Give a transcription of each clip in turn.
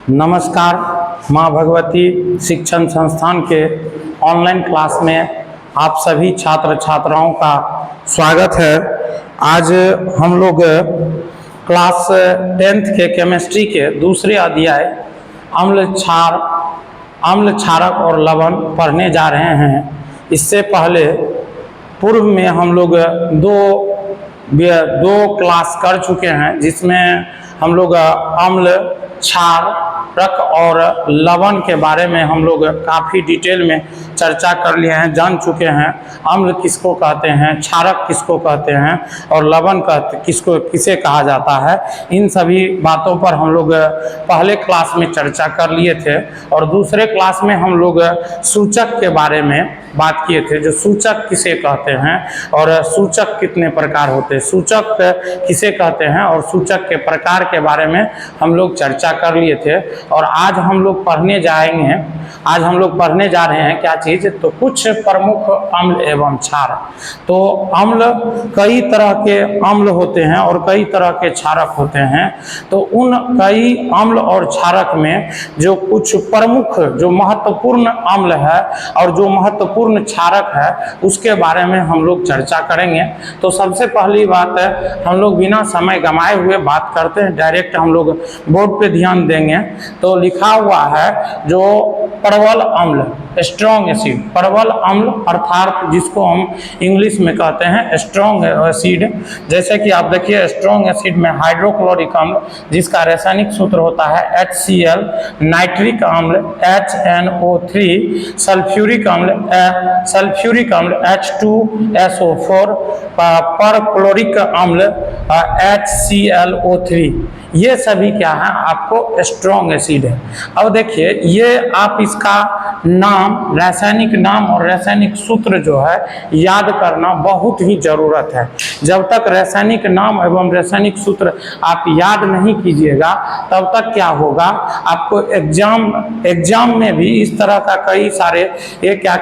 नमस्कार। माँ भगवती शिक्षण संस्थान के ऑनलाइन क्लास में आप सभी छात्र छात्राओं का स्वागत है। आज हम लोग क्लास 10th के केमिस्ट्री के दूसरे अध्याय अम्ल क्षारक और लवण पढ़ने जा रहे हैं। इससे पहले पूर्व में हम लोग दो क्लास कर चुके हैं, जिसमें हम लोग अम्ल क्षारक और लवण के बारे में हम लोग काफ़ी डिटेल में चर्चा कर लिए हैं, जान चुके हैं। अम्ल किसको कहते हैं, क्षारक किसको कहते हैं और लवण किसे कहा जाता है, इन सभी बातों पर हम लोग पहले क्लास में चर्चा कर लिए थे। और दूसरे क्लास में हम लोग सूचक के बारे में बात किए थे, जो सूचक किसे कहते हैं और सूचक कितने प्रकार होते हैं, सूचक किसे कहते हैं और सूचक के प्रकार के बारे में हम लोग चर्चा कर लिए थे। और आज हम लोग पढ़ने जा रहे हैं क्या चीज़, तो कुछ प्रमुख अम्ल एवं क्षार। तो अम्ल, कई तरह के अम्ल होते हैं और कई तरह के क्षारक होते हैं। तो उन कई अम्ल और क्षारक में जो कुछ प्रमुख, जो महत्वपूर्ण अम्ल है और जो महत्वपूर्ण क्षारक है, उसके बारे में हम लोग चर्चा करेंगे। तो सबसे पहली बात है, हम लोग बिना समय गंवाए हुए बात करते हैं, डायरेक्ट हम लोग बोर्ड पे ध्यान देंगे। तो लिखा हुआ है जो प्रबल अम्ल, स्ट्रॉन्ग एसिड, प्रबल अम्ल अर्थात जिसको हम इंग्लिश में कहते हैं स्ट्रॉन्ग एसिड। जैसे कि आप देखिए, स्ट्रॉन्ग एसिड में हाइड्रोक्लोरिक अम्ल, जिसका रासायनिक सूत्र होता है HCl, नाइट्रिक अम्ल HNO3, सल्फ्यूरिक अम्ल H2SO4, परक्लोरिक अम्ल HClO3। ये सभी क्या है, आपको स्ट्रॉन्ग एसिड है। अब देखिए, ये आप इसका नाम, रासायनिक नाम और रासायनिक सूत्र जो है याद करना बहुत ही जरूरत है। जब तक रासायनिक नाम एवं रासायनिक सूत्र आप याद नहीं कीजिएगा, तब तक क्या होगा, आपको एग्जाम में भी इस तरह का कई सारे ये क्या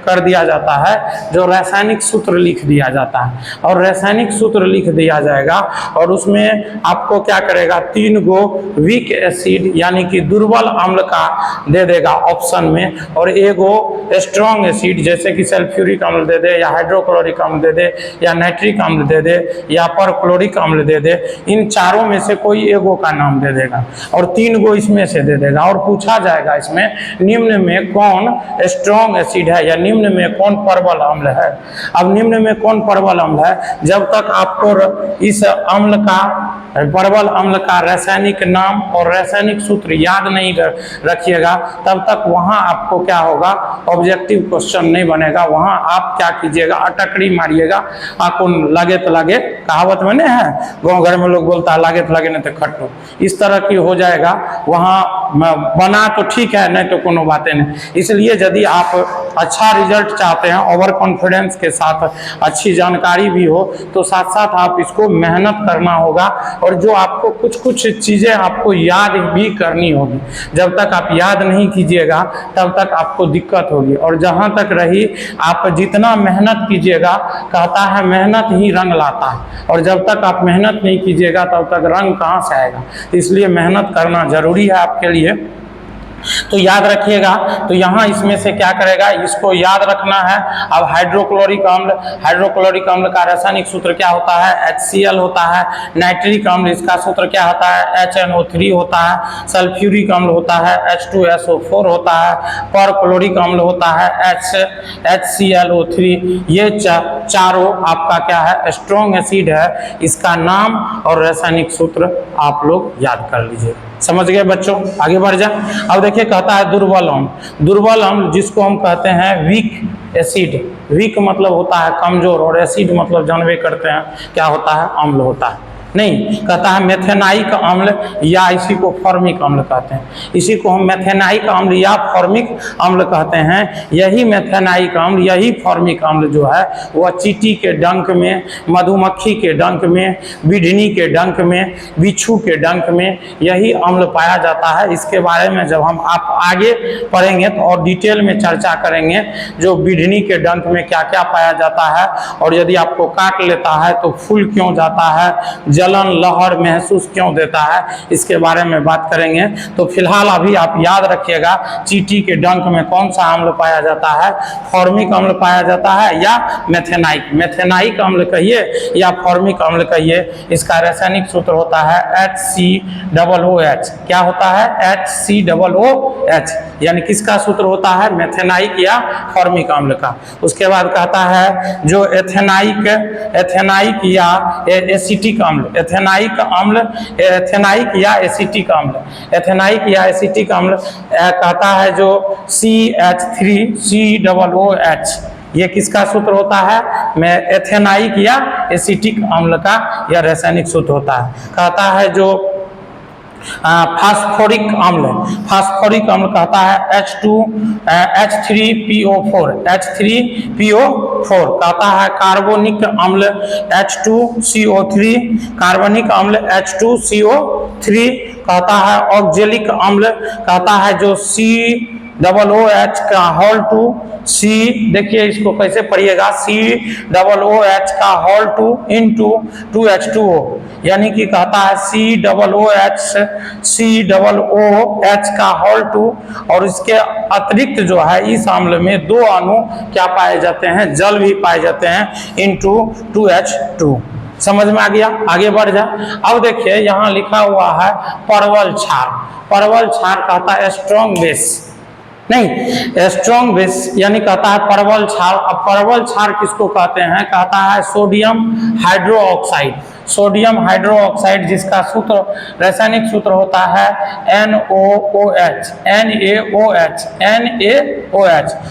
कर दिया जाता है, जो रासायनिक सूत्र लिख दिया जाता है। और रासायनिक सूत्र लिख दिया जाएगा और उसमें आपको क्या करेगा, 3 गो वीक एसिड यानी कि दुर्बल अम्ल का दे देगा ऑप्शन में, और एगो स्ट्रॉन्ग एसिड जैसे कि सल्फ्यूरिक अम्ल दे दे, या हाइड्रोक्लोरिक अम्ल दे दे, या नाइट्रिक अम्ल दे दे, या परक्लोरिक अम्ल दे दे। इन चारों में से कोई एगो का नाम दे देगा और 3 गो इसमें से दे देगा। और पूछा जाएगा इसमें निम्न में कौन स्ट्रॉन्ग एसिड है या निम्न में कौन प्रबल अम्ल है। अब निम्न में कौन प्रबल अम्ल है, जब तक आपको इस अम्ल का, प्रबल अम्ल का रासायनिक नाम और रासायनिक सूत्र याद नहीं रखिएगा, तब तक वहाँ आपको क्या होगा, ऑब्जेक्टिव क्वेश्चन नहीं बनेगा। वहाँ आप क्या कीजिएगा, अटकड़ी मारिएगा, आपको लगे तो लगे, कहावत में नहीं है, गाँव घर में लोग बोलता है लागे तो लगे नहीं तो खट्टो, इस तरह की हो जाएगा। वहाँ बना तो ठीक है, नहीं तो कोनो बातें नहीं। इसलिए यदि आप अच्छा रिजल्ट चाहते हैं, ओवर कॉन्फिडेंस के साथ अच्छी जानकारी भी हो, तो साथ साथ आप इसको मेहनत करना होगा। और जो आपको कुछ चीज़ें आपको याद भी करनी होगी। जब तक आप याद नहीं कीजिएगा, तब तक आपको दिक्कत होगी। और जहाँ तक रही, आप जितना मेहनत कीजिएगा, कहता है मेहनत ही रंग लाता है, और जब तक आप मेहनत नहीं कीजिएगा, तब तक रंग कहाँ से आएगा। इसलिए मेहनत करना जरूरी है आपके लिए। तो याद रखिएगा। तो यहाँ इसमें से क्या करेगा, इसको याद रखना है। अब हाइड्रोक्लोरिक अम्ल का रासायनिक सूत्र क्या होता है, HCl होता है। नाइट्रिक अम्ल, इसका सूत्र क्या होता है, HNO3 होता है। सल्फ्यूरिक अम्ल होता है, H2SO4 होता है। परक्लोरिक अम्ल होता है, HClO3। ये चारों आपका क्या है, स्ट्रॉन्ग एसिड है। इसका नाम और रासायनिक सूत्र आप लोग याद कर लीजिए। समझ गए बच्चों, आगे बढ़ जाए। अब देखिए, कहता है दुर्बल अम्ल, जिसको हम कहते हैं वीक एसिड। वीक मतलब होता है कमजोर, और एसिड मतलब जानवे करते हैं क्या होता है, अम्ल होता है। नहीं, कहता है मेथेनाइक अम्ल, या इसी को फॉर्मिक अम्ल कहते हैं। इसी को हम मेथेनाइक अम्ल या फॉर्मिक अम्ल कहते हैं। यही मेथेनाइक अम्ल, यही फॉर्मिक अम्ल जो है, वह चींटी के डंक में, मधुमक्खी के डंक में, बिढ़नी के डंक में, बिच्छू के डंक में यही अम्ल पाया जाता है। इसके बारे में जब हम आप आगे पढ़ेंगे तो और डिटेल में चर्चा करेंगे, जो बिढ़नी के डंक में क्या क्या पाया जाता है, और यदि आपको काट लेता है तो फूल क्यों जाता है, जलन लहर महसूस क्यों देता है, इसके बारे में बात करेंगे। तो फिलहाल अभी आप याद रखिएगा, चींटी के डंक में कौन सा अम्ल पाया जाता है, फॉर्मिक अम्ल पाया जाता है या मेथेनाइक, मेथेनाइक अम्ल कहिए या फॉर्मिक अम्ल कहिए। इसका रासायनिक सूत्र होता है HCOOH। क्या होता है? HCOOH, यानी किसका सूत्र होता है? मेथेनाइक या फॉर्मिक अम्ल का। उसके बाद कहता है जो एथेनाइक या एसिटिक अम्ल, एथेनाइक अम्ल, एथेनाइक या एसिटिक अम्ल, एथेनाइक या एसिटिक अम्ल कहता है जो CH3COOH, ये किसका सूत्र होता है? में एथेनाइक या एसिटिक अम्ल का यह रासायनिक सूत्र होता है। कहता है जो फास्फोरिक अम्ल, फास्फोरिक अम्ल कहता है H3PO4, H3PO4 कहता है कार्बोनिक अम्ल H2CO3, कार्बनिक अम्ल H2CO3 कहता है। ऑक्जेलिक अम्ल कहता है जो COOH का होल 2, C देखिए इसको कैसे पढ़िएगा, COOH का होल 2 इंटू 2H2O, यानी कि कहता है COOH का होल 2, और इसके अतिरिक्त जो है इस अम्ल में दो अणु क्या पाए जाते हैं? जल भी पाए जाते हैं इंटू 2H2। समझ में आ गया? आगे बढ़ जा। अब देखिए यहाँ लिखा हुआ है परवल क्षार, परवल क्षार कहता है स्ट्रॉन्ग बेस, नहीं स्ट्रॉन्ग बेस, यानी कहता है परवल क्षार। अब परवल क्षार किसको कहते हैं? कहता है सोडियम हाइड्रोक्साइड, सोडियम हाइड्रोक्साइड, जिसका सूत्र रासायनिक सूत्र होता है NaOH, NaOH,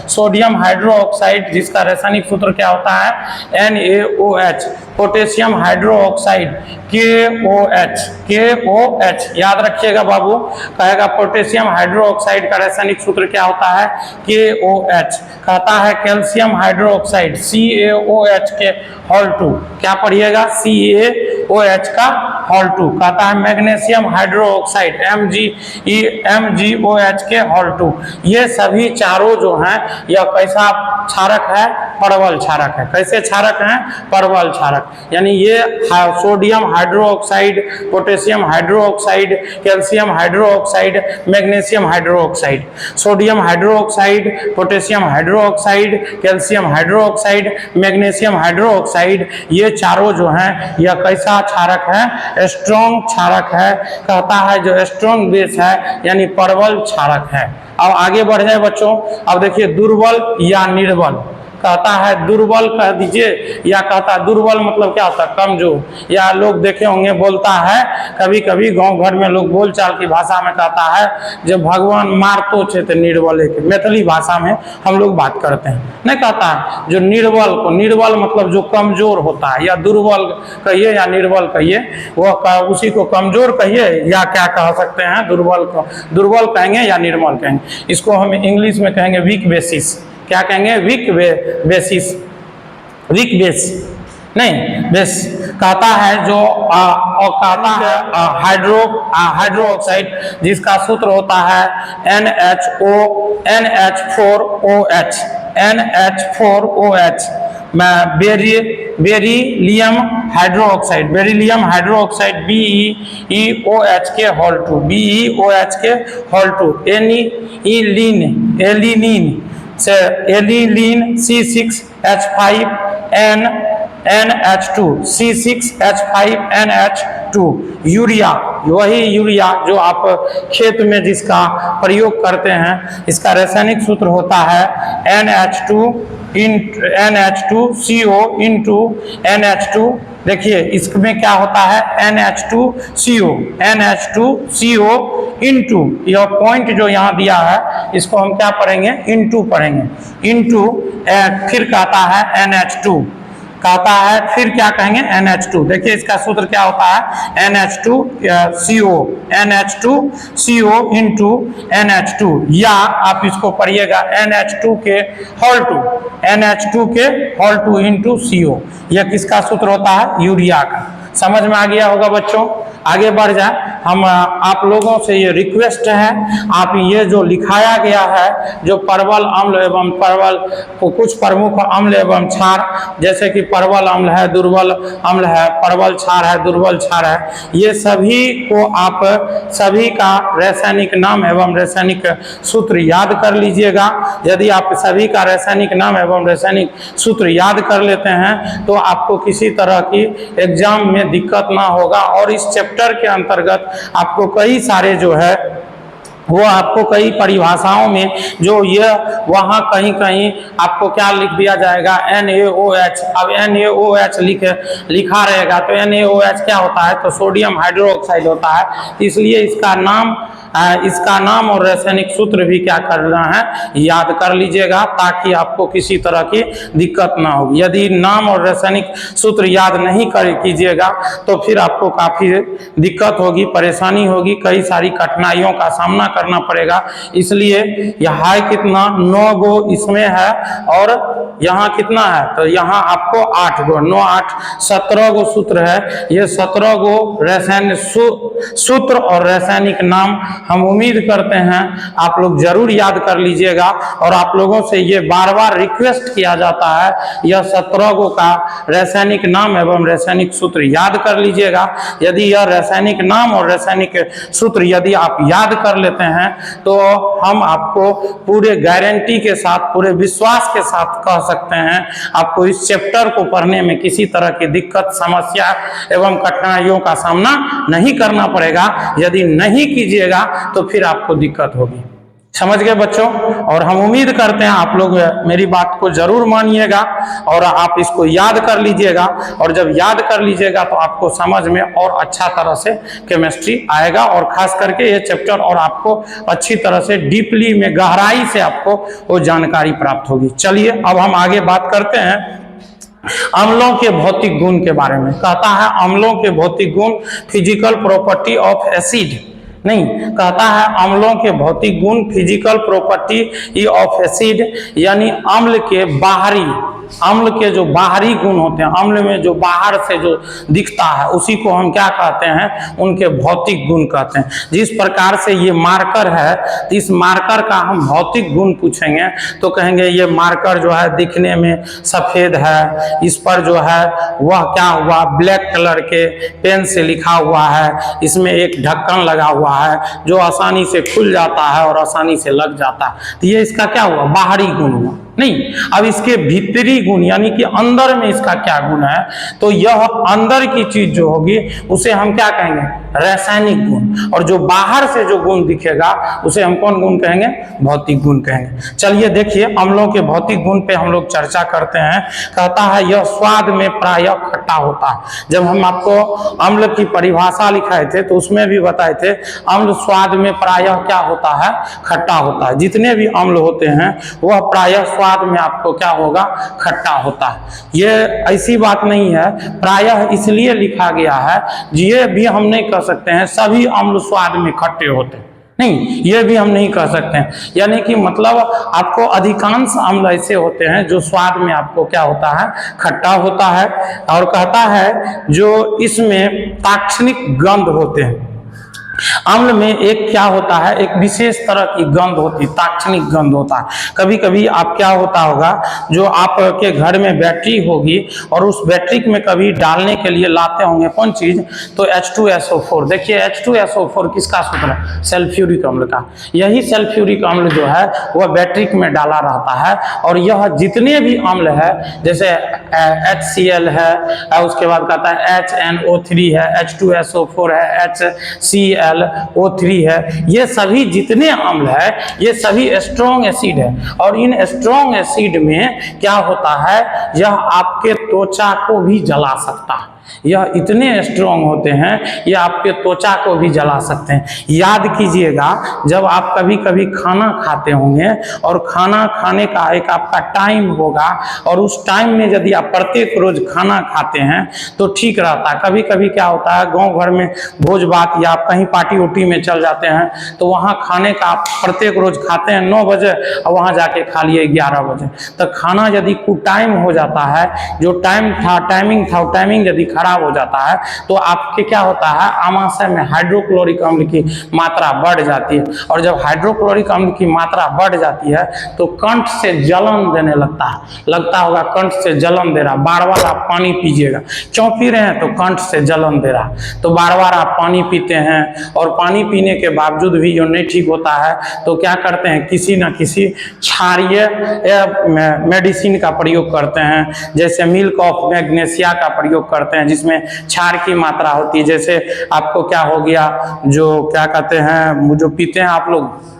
सोडियम हाइड्रोक्साइड, जिसका रासायनिक सूत्र क्या होता है? NaOH। पोटेशियम हाइड्रोक्साइड KOH, याद रखिएगा बाबू, कहेगा पोटेशियम हाइड्रोक्साइड का रासायनिक सूत्र क्या होता है? KOH। कहता है कैल्शियम हाइड्रोक्साइड CaOH के होल 2, क्या पढ़िएगा? CaOH का होल 2। कहता है मैग्नीशियम हाइड्रोक्साइड MgOH के होल 2। ये सभी चारों जो हैं यह कैसा क्षारक है? परवल क्षारक है। कैसे क्षारक हैं? परवल क्षारक, यानी ये sodium hydroxide, potassium hydroxide, calcium hydroxide, magnesium hydroxide, sodium hydroxide, potassium hydroxide, calcium hydroxide, magnesium hydroxide, ये चारों जो हैं यह कैसा क्षारक है? स्ट्रॉन्ग क्षारक है। कहता है जो स्ट्रॉन्ग बेस है, यानी परवल क्षारक है। अब आगे बढ़ जाए बच्चों। अब देखिए दुर्बल या निर्बल, कहता है दुर्बल कह दीजिए, या कहता है दुर्बल मतलब क्या होता है? कमजोर। या लोग देखे होंगे बोलता है कभी कभी गांव घर में लोग बोलचाल की भाषा में कहता है जब भगवान मारतो छे तो निर्बल के, मैथिली भाषा में हम लोग बात करते हैं, नहीं कहता है जो निर्बल को, निर्बल मतलब जो कमजोर होता है, या दुर्बल कहिए या निर्बल कहिए, वह उसी को कमजोर कहिए या क्या कह सकते हैं? दुर्बल को दुर्बल कहेंगे या निर्बल कहेंगे। इसको हम इंग्लिश में कहेंगे वीक बेसिस। क्या कहेंगे? वीक बेसिस, वीक बेस नहीं बेस। कहता है जो कहता है हाइड्रोक्साइड, जिसका सूत्र होता है NH4OH। Beryllium hydroxide, beryllium hydroxide BeOH के होल 2, BeOH के होल 2। एलिनीन से एलिलीन C6H5NH2, C6H5NH2। यूरिया, वही यूरिया जो आप खेत में जिसका प्रयोग करते हैं, इसका रासायनिक सूत्र होता है NH2CO इंटू NH2। देखिए इसमें क्या होता है? NH2CO इंटू, यह पॉइंट जो यहाँ दिया है इसको हम क्या पढ़ेंगे? इंटू पढ़ेंगे, इंटू फिर कहता है NH2, कहता है फिर क्या कहेंगे? NH2। देखिए इसका सूत्र क्या होता है? NH2CO इंटू NH2, या आप इसको पढ़िएगा NH2 के होल 2, NH2 के होल 2 इंटू CO। यह किसका सूत्र होता है? यूरिया का। समझ में आ गया होगा बच्चों? आगे बढ़ जाए। हम आप लोगों से ये रिक्वेस्ट है, आप ये जो लिखाया गया है जो परवल अम्ल एवं परवल को कुछ प्रमुख अम्ल एवं क्षार, जैसे कि परवल अम्ल है, दुर्बल अम्ल है, परवल क्षार है, दुर्बल क्षार है, ये सभी को आप सभी का रासायनिक नाम एवं रासायनिक सूत्र याद कर लीजिएगा। यदि आप सभी का रासायनिक नाम एवं रासायनिक सूत्र याद कर लेते हैं तो आपको किसी तरह की एग्जाम में दिक्कत ना होगा। और इस चैप्टर के अंतर्गत आपको कई सारे जो है वो आपको कई परिभाषाओं में जो ये वहाँ कहीं कहीं आपको क्या लिख दिया जाएगा, NaOH। अब NaOH लिखा रहेगा तो NaOH क्या होता है, तो सोडियम हाइड्रोक्साइड होता है, इसलिए इसका नाम और रासायनिक सूत्र भी क्या करना है, याद कर लीजिएगा, ताकि आपको किसी तरह की दिक्कत ना होगी। यदि नाम और रासायनिक सूत्र याद नहीं कीजिएगा तो फिर आपको काफ़ी दिक्कत होगी, परेशानी होगी, कई सारी कठिनाइयों का सामना करना पड़ेगा। इसलिए यहाँ है कितना, 9 गो इसमें है और यहाँ कितना है, तो यहाँ आपको 8 गो, 9 8 17 गो सूत्र है। ये 17 गो रासायनिक सूत्र और रासायनिक नाम हम उम्मीद करते हैं आप लोग जरूर याद कर लीजिएगा। और आप लोगों से ये बार बार रिक्वेस्ट किया जाता है, यह 17 गो का रासायनिक नाम एवं रासायनिक सूत्र याद कर लीजिएगा। यदि यह रासायनिक नाम और रासायनिक सूत्र यदि आप याद कर लेते हैं तो हम आपको पूरे गारंटी के साथ, पूरे विश्वास के साथ कह सकते हैं आपको इस चैप्टर को पढ़ने में किसी तरह की दिक्कत, समस्या एवं कठिनाइयों का सामना नहीं करना पड़ेगा। यदि नहीं कीजिएगा तो फिर आपको दिक्कत होगी। समझ गए बच्चों? और हम उम्मीद करते हैं आप लोग मेरी बात को जरूर मानिएगा और आप इसको याद कर लीजिएगा। और जब याद कर लीजिएगा तो आपको समझ में और अच्छा तरह से केमिस्ट्री आएगा और खास करके ये चैप्टर और आपको अच्छी तरह से डीपली में गहराई से आपको वो जानकारी प्राप्त होगी। चलिए अब हम आगे बात करते हैं अम्लों के भौतिक गुण के बारे में। कहता है अम्लों के भौतिक गुण, फिजिकल प्रॉपर्टी ऑफ एसिड, नहीं, कहता है अम्लों के भौतिक गुण, फिजिकल प्रॉपर्टी ऑफ एसिड, यानी अम्ल के बाहरी, अम्ल के जो बाहरी गुण होते हैं, अम्ल में जो बाहर से जो दिखता है उसी को हम क्या कहते हैं, उनके भौतिक गुण कहते हैं। जिस प्रकार से ये मार्कर है, इस मार्कर का हम भौतिक गुण पूछेंगे तो कहेंगे ये मार्कर जो है दिखने में सफेद है, इस पर जो है वह क्या हुआ, ब्लैक कलर के पेन से लिखा हुआ है, इसमें एक ढक्कन लगा हुआ है जो आसानी से खुल जाता है और आसानी से लग जाता है। तो ये इसका क्या हुआ, बाहरी गुण हुआ। नहीं, अब इसके भीतरी गुण यानी कि अंदर में इसका क्या गुण है, तो यह अंदर की चीज जो होगी उसे हम क्या कहेंगे, रासायनिक गुण। और जो बाहर से जो गुण दिखेगा उसे हम कौन गुण कहेंगे, भौतिक गुण कहेंगे। चलिए देखिए अम्लों के भौतिक गुण पे हम लोग चर्चा करते हैं। कहता है यह स्वाद में प्रायः खट्टा होता है। जब हम आपको अम्ल की परिभाषा लिखाए थे तो उसमें भी बताए थे अम्ल स्वाद में प्रायः क्या होता है, खट्टा होता है। जितने भी अम्ल होते हैं वह प्रायः स्वाद में आपको क्या होगा, खट्टा होता है। ये ऐसी बात नहीं है, प्रायः इसलिए लिखा गया है, ये भी हम नहीं कह सकते हैं सभी अम्ल स्वाद में खट्टे होते हैं, नहीं, ये भी हम नहीं कह सकते हैं। यानी कि मतलब आपको अधिकांश अम्ल ऐसे होते हैं जो स्वाद में आपको क्या होता है, खट्टा होता है। और कहता है जो इसमें ताक्षणिक गंध होते हैं, अम्ल में एक क्या होता है, एक विशेष तरह की गंध होती है, ताक्षणिक गंध होता है। कभी कभी आप क्या होता होगा, जो आपके घर में बैटरी होगी और उस बैटरी में कभी डालने के लिए लाते होंगे कौन चीज, तो H2SO4। देखिए H2SO4 किसका सूत्र है, सल्फ्यूरिक अम्ल का। यही सल्फ्यूरिक अम्ल जो है वह बैटरी में डाला रहता है। और यह जितने भी अम्ल है, जैसे HCl है, उसके बाद कहता है HNO3 है, H2SO4 है, HCl O3 है, ये सभी जितने अम्ल है ये सभी स्ट्रॉन्ग एसिड है। और इन स्ट्रॉन्ग एसिड में क्या होता है, यह आपके त्वचा को भी जला सकता है। यह इतने स्ट्रॉन्ग होते हैं ये आपके त्वचा को भी जला सकते हैं। याद कीजिएगा जब आप कभी कभी खाना खाते होंगे और खाना खाने का एक आपका टाइम होगा और उस टाइम में यदि आप प्रत्येक रोज खाना खाते हैं तो ठीक रहता है। कभी कभी क्या होता है, गांव भर में भोज भात या आप कहीं पार्टी उटी में चल जाते हैं तो वहाँ खाने का आप प्रत्येक रोज खाते हैं 9 बजे और वहाँ जाके खा लिए 11 बजे। तो खाना यदि कुछ टाइम हो जाता है, जो टाइम था, टाइमिंग था, टाइमिंग यदि खराब हो जाता है तो आपके क्या होता है, आमाशय में हाइड्रोक्लोरिक अम्ल की मात्रा बढ़ जाती है, और जब हाइड्रोक्लोरिक अम्ल की मात्रा बढ़ जाती है तो कंठ से जलन देने लगता होगा, कंठ से जलन दे रहा, बार बार आप पानी पीजिएगा, क्यों पी रहे हैं, तो कंठ से जलन दे रहा, तो बार बार आप पानी पीते हैं, और पानी पीने के बावजूद भी जो नहीं ठीक होता है तो क्या करते हैं, किसी न किसी क्षारीय मेडिसिन का प्रयोग करते हैं, जैसे मिल्क ऑफ मैग्नेशिया का प्रयोग करते हैं जिसमें क्षार की मात्रा होती है। जैसे आपको क्या हो गया, जो क्या कहते हैं, जो पीते हैं आप लोग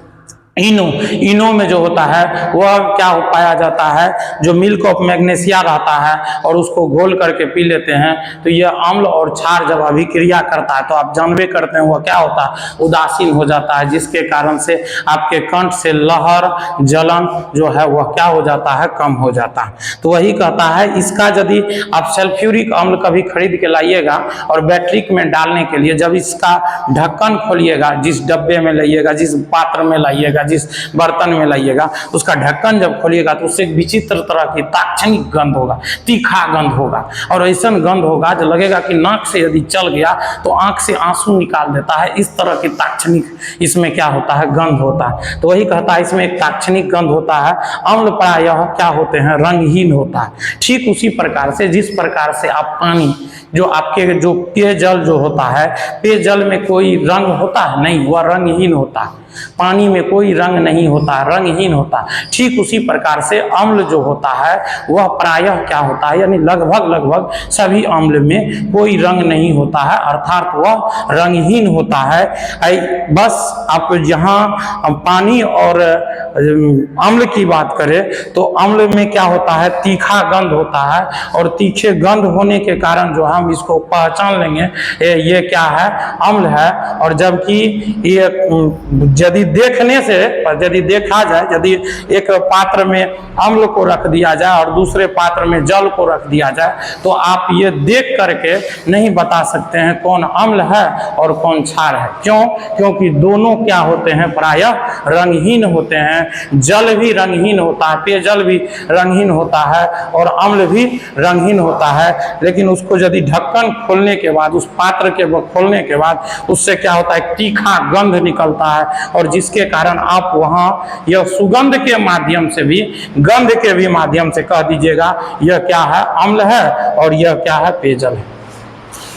इनो में जो होता है वह क्या पाया जाता है, जो मिल्क ऑफ मैग्नेशिया रहता है और उसको घोल करके पी लेते हैं तो यह अम्ल और क्षार जब अभिक्रिया करता है तो आप जानबे करते हैं वह क्या होता है, उदासीन हो जाता है, जिसके कारण से आपके कंठ से लहर जलन जो है वह क्या हो जाता है, कम हो जाता है। तो वही कहता है, इसका यदि आप सल्फ्यूरिक अम्ल कभी खरीद के लाइएगा और बैटरिक में डालने के लिए जब इसका ढक्कन खोलिएगा, जिस डब्बे में लाइएगा, जिस पात्र में लाइएगा, जिस बर्तन में लाइएगा, उसका ढक्कन जब खोलिएगा तो उससे एक विचित्र तरह की ताक्षणिक गंध होगा, तीखा गंध होगा, और ऐसा गंध होगा जो लगेगा कि नाक से यदि चल गया तो आंख से आंसू निकाल देता है, इस तरह की ताक्षणिक इसमें क्या होता है, गंध होता है। तो वही कहता है इसमें एक ताक्षणिक गंध होता है। अम्ल प्रायः क्या होते हैं, रंगहीन होता है। ठीक उसी प्रकार से जिस प्रकार से आप पानी, जो आपके जो पेयजल जो होता है, पेयजल में कोई रंग होता है नहीं, वह रंगहीन होता है, पानी में कोई रंग नहीं होता, रंगहीन होता। ठीक उसी प्रकार से अम्ल जो होता है वह प्रायः क्या होता है, यानी लगभग सभी अम्ल में कोई रंग नहीं होता है, अर्थात वह रंगहीन होता है। बस आप यहाँ पानी और अम्ल की बात करें तो अम्ल में क्या होता है, तीखा गंध होता है, और तीखे गंध होने के कारण जो हम इसको पहचान लेंगे ये क्या है, अम्ल है। और जबकि ये यदि देखने से, यदि देखा जाए, यदि एक पात्र में अम्ल को रख दिया जाए और दूसरे पात्र में जल को रख दिया जाए तो आप ये देख करके नहीं बता सकते हैं कौन अम्ल है और कौन क्षार है। क्यों? क्योंकि दोनों क्या होते हैं, प्रायः रंगहीन होते हैं। जल भी रंगहीन होता है, पेयजल भी रंगहीन होता है और अम्ल भी रंगहीन होता है, लेकिन उसको यदि ढक्कन खोलने के बाद, उस पात्र के खोलने के बाद उससे क्या होता है, तीखा गंध निकलता है, और जिसके कारण आप वहाँ यह सुगंध के माध्यम से भी, गंध के भी माध्यम से कह दीजिएगा यह क्या है, अम्ल है और यह क्या है, पेयजल है।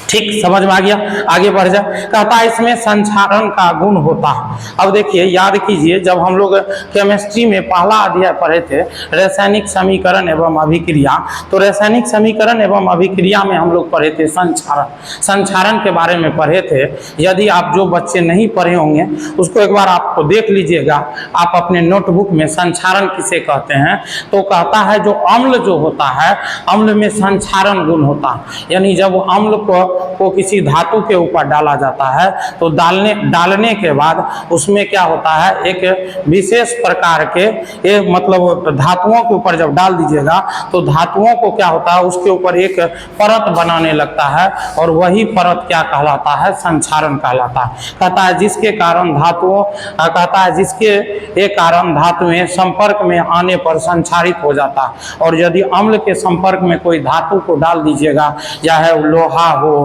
ठीक समझ में आ गया? आगे बढ़ जाए, कहता है इसमें संक्षारण का गुण होता है। अब देखिए, याद कीजिए, जब हम लोग केमिस्ट्री में पहला अध्याय पढ़े थे रासायनिक समीकरण एवं अभिक्रिया, तो रासायनिक समीकरण एवं अभिक्रिया में हम लोग पढ़े थे संक्षारण के बारे में पढ़े थे। यदि आप जो बच्चे नहीं पढ़े होंगे उसको एक बार आपको देख लीजिएगा, आप अपने नोटबुक में संक्षारण किसे कहते हैं, तो कहता है जो अम्ल जो होता है, अम्ल में संक्षारण गुण होता है, यानी जब अम्ल को किसी धातु के ऊपर डाला जाता है तो डालने के बाद उसमें क्या होता है, एक विशेष प्रकार के मतलब धातुओं के ऊपर जब डाल दीजिएगा तो धातुओं को क्या होता है, उसके ऊपर एक परत बनाने लगता है, और वही परत क्या कहलाता है, संक्षारण कहलाता है। कहता है जिसके कारण धातुओं, कहता है जिसके कारण धातुएं संपर्क में आने पर संक्षारित हो जाता है। और यदि अम्ल के संपर्क में कोई धातु को डाल दीजिएगा, चाहे लोहा हो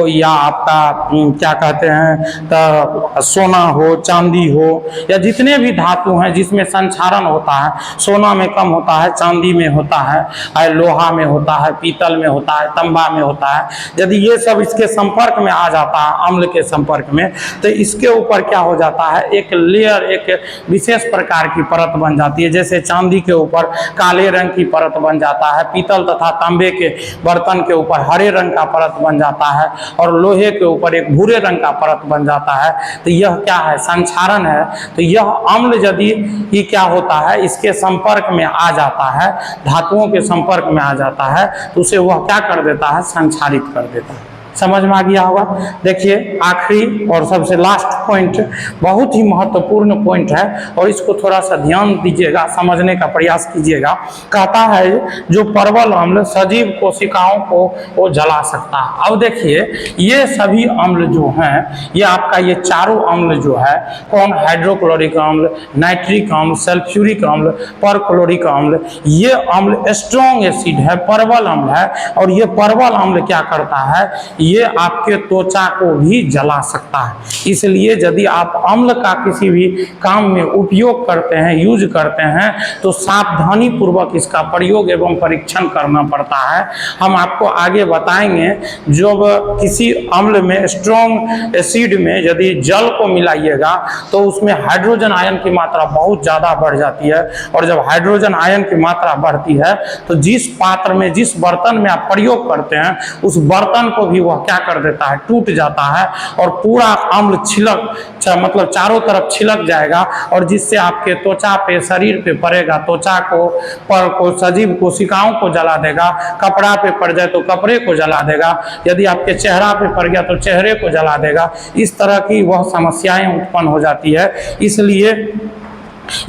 या आपका क्या कहते हैं, तो सोना हो, चांदी हो, या जितने भी धातु हैं जिसमें संक्षारण होता है, सोना में कम होता है, चांदी में होता है, लोहा में होता है, पीतल में होता है, तांबा में होता है, यदि ये सब इसके संपर्क में आ जाता है, अम्ल के संपर्क में, तो इसके ऊपर क्या हो जाता है, एक लेयर, एक विशेष प्रकार की परत बन जाती है। जैसे चांदी के ऊपर काले रंग की परत बन जाता है, पीतल तथा तांबे के बर्तन के ऊपर हरे रंग का परत बन जाता है, और लोहे के ऊपर एक भूरे रंग का परत बन जाता है। तो यह क्या है, संक्षारण है। तो यह अम्ल यदि ये क्या होता है, इसके संपर्क में आ जाता है, धातुओं के संपर्क में आ जाता है, तो उसे वह क्या कर देता है, संक्षारित कर देता है। समझ में आ गया होगा। देखिए आखिरी और सबसे लास्ट पॉइंट बहुत ही महत्वपूर्ण पॉइंट है और इसको थोड़ा सा ध्यान दीजिएगा, समझने का प्रयास कीजिएगा। कहता है जो परवल अम्ल सजीव कोशिकाओं को वो जला सकता है। अब देखिए ये सभी अम्ल जो हैं, ये आपका ये चारों अम्ल जो है कौन, हाइड्रोक्लोरिक अम्ल, नाइट्रिक अम्ल, सल्फ्यूरिक अम्ल, परक्लोरिक अम्ल, ये अम्ल स्ट्रॉन्ग एसिड है, परवल अम्ल है। और ये परवल अम्ल क्या करता है, ये आपके त्वचा को भी जला सकता है। इसलिए यदि आप अम्ल का किसी भी काम में उपयोग करते हैं, यूज करते हैं, तो सावधानी पूर्वक इसका प्रयोग एवं परीक्षण करना पड़ता है। हम आपको आगे बताएंगे जब किसी अम्ल में, स्ट्रॉन्ग एसिड में यदि जल को मिलाइएगा तो उसमें हाइड्रोजन आयन की मात्रा बहुत ज़्यादा बढ़ जाती है। और जब हाइड्रोजन आयन की मात्रा बढ़ती है तो जिस पात्र में, जिस बर्तन में आप प्रयोग करते हैं उस बर्तन को भी वह क्या कर देता है, टूट जाता है और पूरा अम्ल छिलक, मतलब चारों तरफ छिलक जाएगा और जिससे आपके त्वचा पे, शरीर पे पड़ेगा, त्वचा को सजीव कोशिकाओं को जला देगा, कपड़ा पे पड़ जाए तो कपड़े को जला देगा, यदि आपके चेहरा पे पड़ गया तो चेहरे को जला देगा। इस तरह की वह समस्याएं उत्पन्न हो जाती है। इसलिए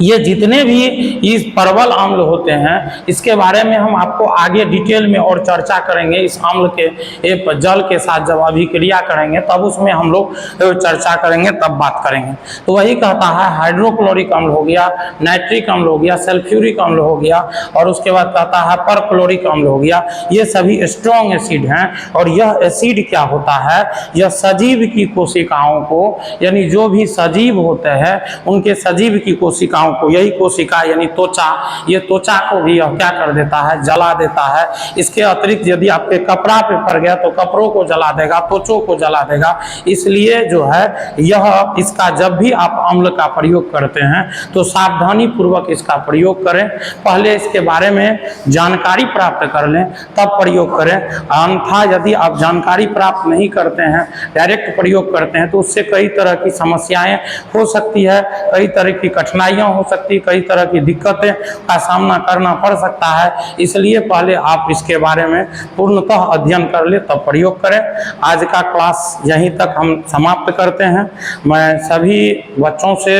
ये जितने भी इस परवल अम्ल होते हैं इसके बारे में हम आपको आगे डिटेल में और चर्चा करेंगे। इस अम्ल के जल के साथ जब अभिक्रिया करेंगे तब उसमें हम लोग चर्चा करेंगे, तब बात करेंगे। तो वही कहता है हाइड्रोक्लोरिक अम्ल हो गया, नाइट्रिक अम्ल हो गया, सल्फ्यूरिक अम्ल हो गया और उसके बाद कहता है परक्लोरिक अम्ल हो गया। ये सभी स्ट्रॉन्ग एसिड हैं और यह एसिड क्या होता है, यह सजीव की कोशिकाओं को, यानी जो भी सजीव होते हैं उनके सजीव की कोशिकाओं को, यही कोशिका यानी त्वचा, ये त्वचा को भी यह क्या कर देता है, जला देता है। इसके अतिरिक्त यदि आपके कपड़ा पे पड़ गया तो कपड़ों को जला देगा, त्वचों को जला देगा। इसलिए जो है यह, इसका जब भी आप अम्ल का प्रयोग करते हैं तो सावधानी पूर्वक इसका प्रयोग करें। पहले इसके बारे में जानकारी प्राप्त कर लें तब प्रयोग करें। अन्यथा यदि आप जानकारी प्राप्त नहीं करते हैं, डायरेक्ट प्रयोग करते हैं तो उससे कई तरह की समस्याएं हो सकती है, कई तरह की कठिनाइयां हो सकती, कई तरह की दिक्कतें का सामना करना पड़ सकता है। इसलिए पहले आप इसके बारे में पूर्णतः अध्ययन कर ले तब प्रयोग करें। आज का क्लास यहीं तक हम समाप्त करते हैं। मैं सभी बच्चों से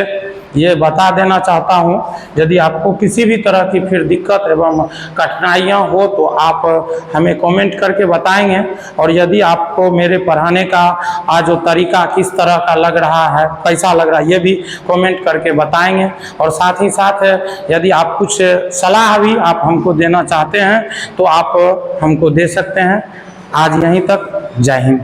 ये बता देना चाहता हूँ, यदि आपको किसी भी तरह की फिर दिक्कत एवं कठिनाइयाँ हो तो आप हमें कमेंट करके बताएंगे। और यदि आपको मेरे पढ़ाने का आज जो तरीका किस तरह का लग रहा है, कैसा लग रहा है, ये भी कमेंट करके बताएंगे। और साथ ही साथ यदि आप कुछ सलाह भी आप हमको देना चाहते हैं तो आप हमको दे सकते हैं। आज यहीं तक, जय हिंद।